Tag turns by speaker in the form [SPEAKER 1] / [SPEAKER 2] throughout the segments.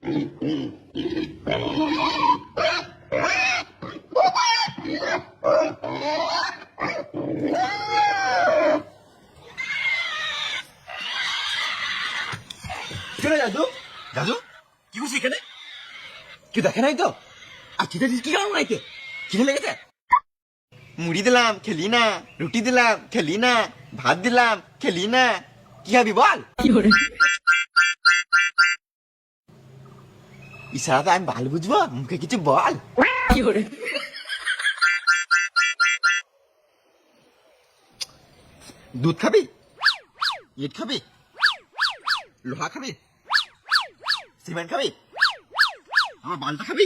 [SPEAKER 1] দাদু দাদু কি করছিস এখানে? কি দেখে নাই তো? আর খিদে কি কারণ নাইতে? খিদে লেগেছে? মুড়ি দিলাম খেলি না, রুটি দিলাম খেলি না, ভাত দিলাম খেলি না, কি খাবি বল? ইশারাতে আমি ভালো বুঝবো, মুখে কিছু বল। দুধ খাবি, ইট খাবি, লোহা খাবি, সিমেন্ট খাবি, আমার বালটা খাবি?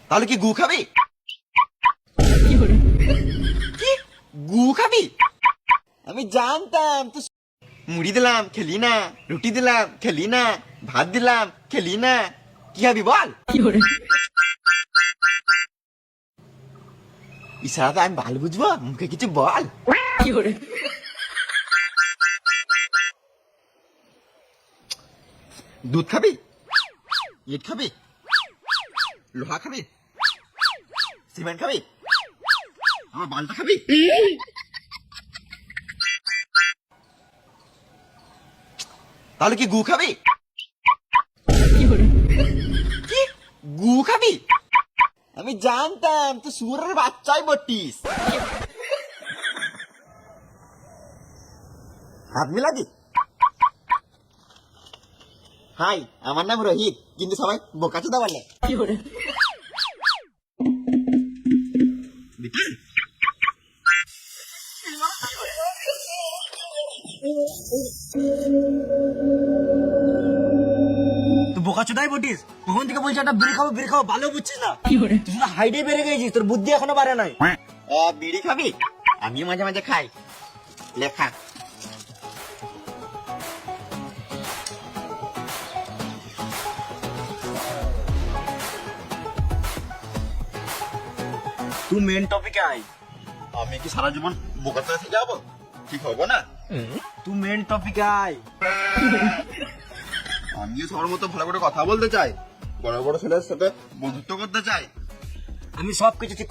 [SPEAKER 1] তাহলে কি গু খাবি? কি গু খাবি? আমি জানতাম তো। মুড়ি দিলাম খেলি না, রুটি দিলাম খেলি না, ভাত দিলাম খেলি না, কি খাবি বল? ইশারাতে আমি ভালো বুঝবো, মুখে কিছু বল। দুধ খাবি, ইট খাবি, লোহা খাবি, সিমেন্ট খাবি, আমার বালটা খাবি? তাহলে কি গু খাবি? কি গু খাবি? আমি জানতাম তো, সুরের বাচ্চাই বটিস। হাত মিলাবি? হাই, আমার নাম রোহিত, কিন্তু সবাই বোকাচোদা বলে। তুই বোকাচোদাই বটিস, কখন থেকে বলছিস একটা বিড়ি খাবো ভালো বুঝছিস না? তুই শুধু হাইটে বেড়ে গেছিস, তোর বুদ্ধি এখনো বাড়ে নাই। বিড়ি খাবি? আমিও মাঝে মাঝে খাই, লেখা। তুই মেন টপিকে আয়। আমি কি সারা জীবন বোকাতে থেকে যাবো? ঠিক হবো না। তুই মেন টপিকে আয়। আমিও সবার মতো ভালো করে কথা বলতে চাই, বড় বড় ছেলের সাথে বন্ধুত্ব করতে চাই। আমি সবকিছু ঠিক